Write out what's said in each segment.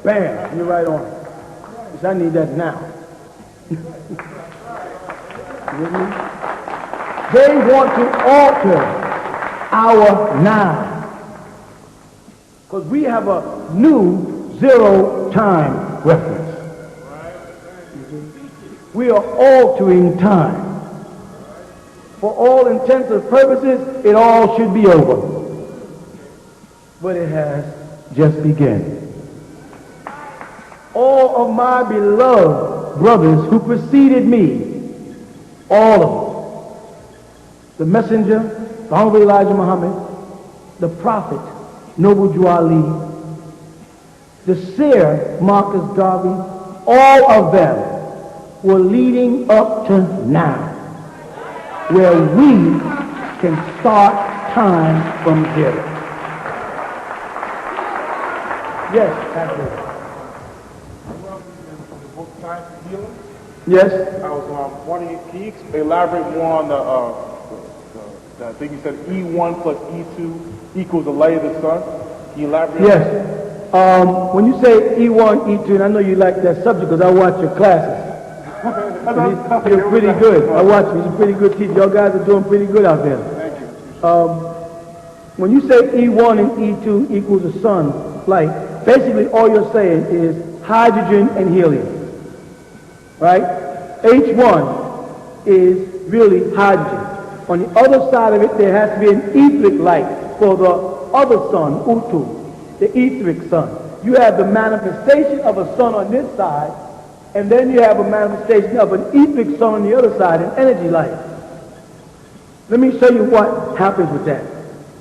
Bam, you're right on. Because I need that now. You with me? They want to alter our now. Because we have a new zero time reference. We are altering time. For all intents and purposes, it all should be over. But it has just begun. All of my beloved brothers who preceded me, all of them, the messenger, the Honorable Elijah Muhammad, the prophet, Noble Drew Ali, the seer, Marcus Garvey, all of them were leading up to now, where we can start time from zero. Yes, that's it. Yes. I was wondering, can you elaborate more on the I think you said E1 plus E2 equals the light of the sun? Can you elaborate? Yes. When you say E1, E2, and I know you like that subject because I watch your classes. You're pretty good. I watch you. You're a pretty good teacher. Y'all guys are doing pretty good out there. Thank you. When you say E1 and E2 equals the sun light, basically all you're saying is hydrogen and helium. Right? H1 is really hydrogen. On the other side of it, there has to be an etheric light for the other sun, Utu, the etheric sun. You have the manifestation of a sun on this side, and then you have a manifestation of an etheric sun on the other side, an energy light. Let me show you what happens with that.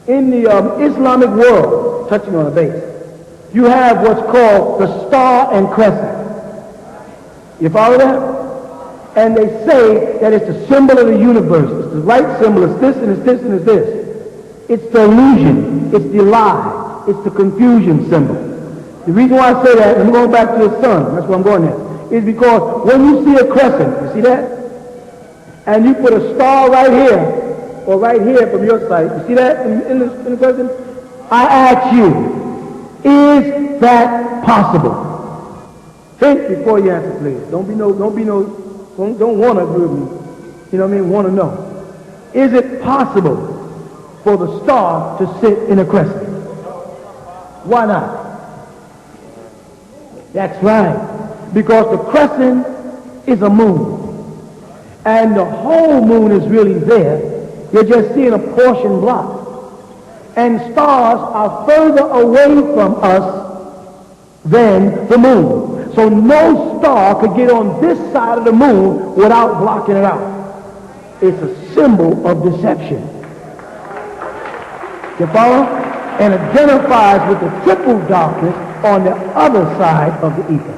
In the Islamic world, touching on a base, you have what's called the star and crescent. You follow that? And they say that it's the symbol of the universe. It's the right symbol. It's this and it's this and it's this. It's the illusion. It's the lie. It's the confusion symbol. The reason why I say that, and I'm going back to the sun, that's where I'm going at, is because when you see a crescent, you see that? And you put a star right here, or right here from your side, you see that in the crescent? I ask you, is that possible? Think before you answer, please. Don't want to agree with me. You know what I mean? Want to know. Is it possible for the star to sit in a crescent? Why not? That's right. Because the crescent is a moon. And the whole moon is really there. You're just seeing a portion block. And stars are further away from us than the moon. So no star could get on this side of the moon without blocking it out. It's a symbol of deception. You follow? And identifies with the triple darkness on the other side of the ether.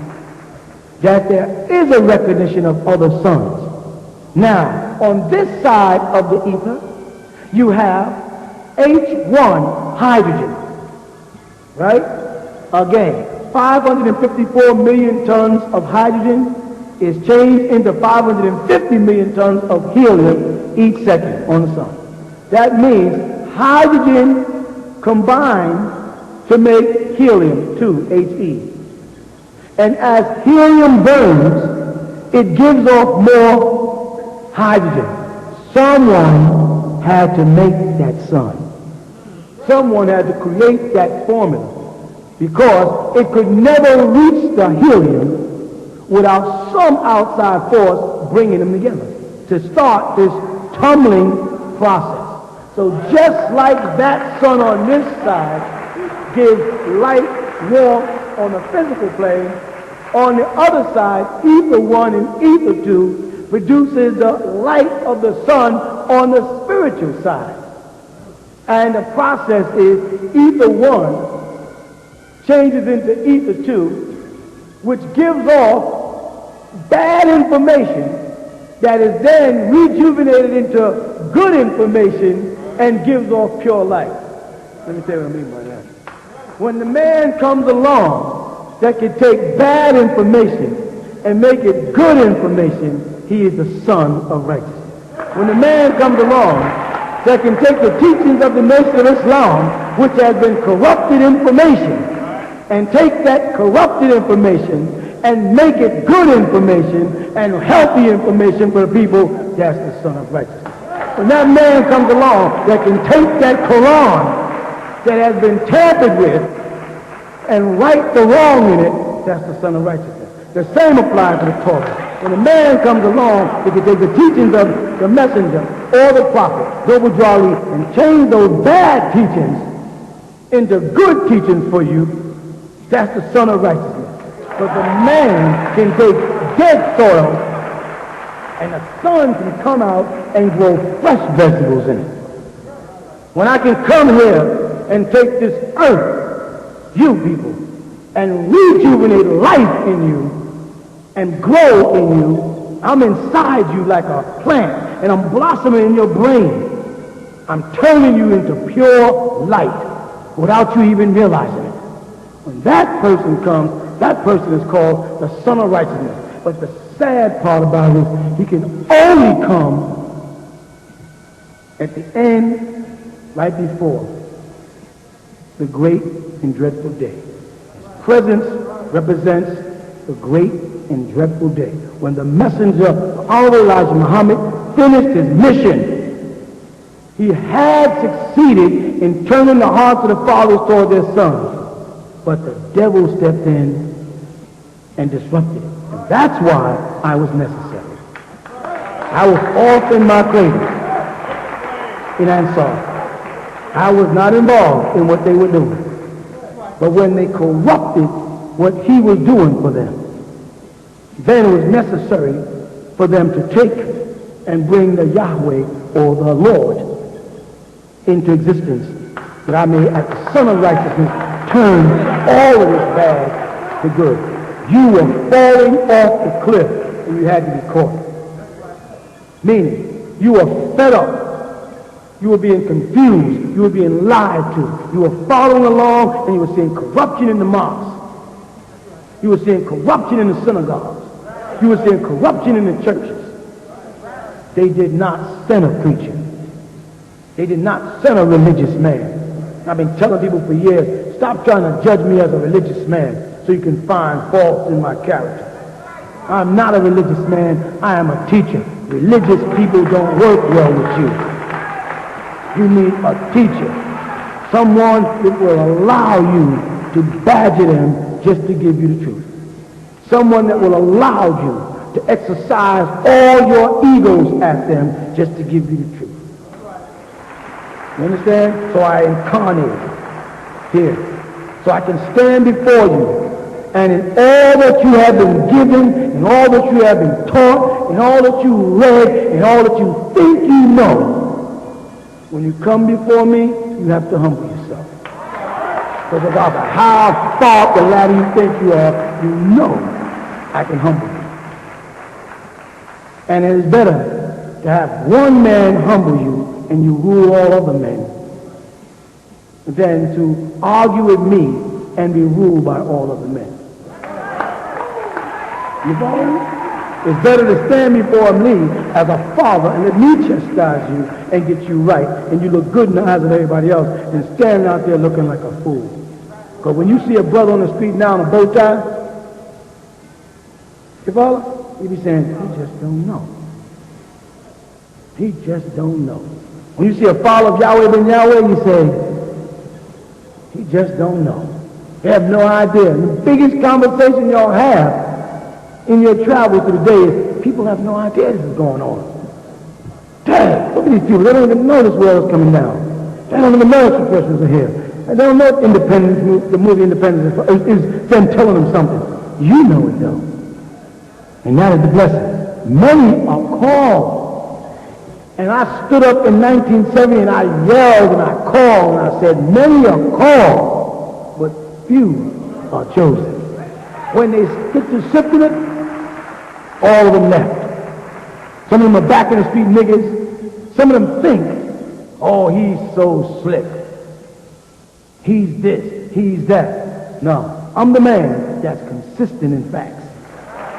That there is a recognition of other suns. Now, on this side of the ether, you have H1 hydrogen. Right? Again. 554 million tons of hydrogen is changed into 550 million tons of helium each second on the sun. That means hydrogen combined to make helium-2, He. And as helium burns, it gives off more hydrogen. Someone had to make that sun. Someone had to create that formula. Because it could never reach the helium without some outside force bringing them together to start this tumbling process. So just like that sun on this side gives light, warmth on the physical plane, on the other side, ether 1 and ether 2 produces the light of the sun on the spiritual side. And the process is ether 1 changes into ether 2, which gives off bad information that is then rejuvenated into good information and gives off pure light. Let me tell you what I mean by that. When the man comes along that can take bad information and make it good information, he is the son of righteousness. When the man comes along that can take the teachings of the Nation of Islam, which has been corrupted information, and take that corrupted information and make it good information and healthy information for the people, that's the Son of Righteousness. When that man comes along that can take that Quran that has been tampered with and right the wrong in it, that's the Son of Righteousness. The same applies to the Torah. When a man comes along that can take the teachings of the messenger or the prophet, double jolly, and change those bad teachings into good teachings for you, that's the Son of Righteousness. But the man can take dead soil and the sun can come out and grow fresh vegetables in it. When I can come here and take this earth, you people, and rejuvenate life in you and grow in you, I'm inside you like a plant and I'm blossoming in your brain. I'm turning you into pure light without you even realizing it. When that person comes, that person is called the Son of Righteousness. But the sad part about it is he can only come at the end, right before the great and dreadful day. His presence represents the great and dreadful day when the messenger, our Elijah Muhammad, finished his mission. He had succeeded in turning the hearts of the fathers toward their sons. But the devil stepped in and disrupted it. And that's why I was necessary. I was off in my cradle in Ansar. I was not involved in what they were doing. But when they corrupted what he was doing for them, then it was necessary for them to take and bring the Yahweh or the Lord into existence, that I may, as the Son of Righteousness, turn all of this bad to good. You were falling off the cliff and you had to be caught. Meaning, you were fed up. You were being confused. You were being lied to. You were following along and you were seeing corruption in the mosques. You were seeing corruption in the synagogues. You were seeing corruption in the churches. They did not send a preacher. They did not send a religious man. I've been telling people for years, stop trying to judge me as a religious man so you can find faults in my character. I'm not a religious man. I am a teacher. Religious people don't work well with you. You need a teacher. Someone that will allow you to badger them just to give you the truth. Someone that will allow you to exercise all your egos at them just to give you the truth. You understand? So I incarnate here. So I can stand before you. And in all that you have been given, in all that you have been taught, in all that you read, in all that you think you know, when you come before me, you have to humble yourself. Because no matter how far up the ladder you think you are, you know I can humble you. And it is better to have one man humble you and you rule all other men than to argue with me and be ruled by all other men. You follow me? It's better to stand before me as a father and let me chastise you and get you right and you look good in the eyes of everybody else than standing out there looking like a fool. Because when you see a brother on the street now in a bow tie, you follow? You be saying, he just don't know. He just don't know. When you see a follower of Yahweh ben Yahweh, you say, he just don't know. You have no idea. And the biggest conversation y'all have in your travels through the day is people have no idea this is going on. Dang, look at these people. They don't even know this world is coming down. They don't even know suppressions are here. And they don't know Independence, the movie Independence is them telling them something. You know it though. And that is the blessing. Many are called. And I stood up in 1970 and I yelled and I called and I said, many are called, but few are chosen. When they get to sifting it, all of them left. Some of them are back in the street niggas. Some of them think, oh, he's so slick. He's this, he's that. No, I'm the man that's consistent in facts.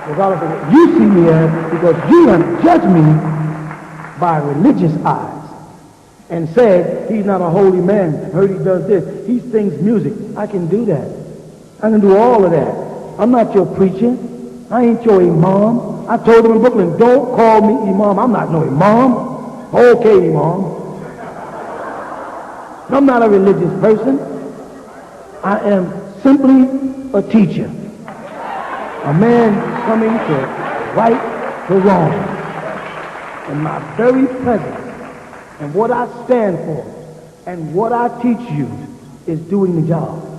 Regardless of what you see me as, because you have judged me by religious eyes and said he's not a holy man. Heard he does this. He sings music. I can do that. I can do all of that. I'm not your preacher. I ain't your imam. I told them in Brooklyn, don't call me imam. I'm not no imam. Okay, imam. I'm not a religious person. I am simply a teacher. A man coming to right the wrong. And my very presence and what I stand for and what I teach you is doing the job.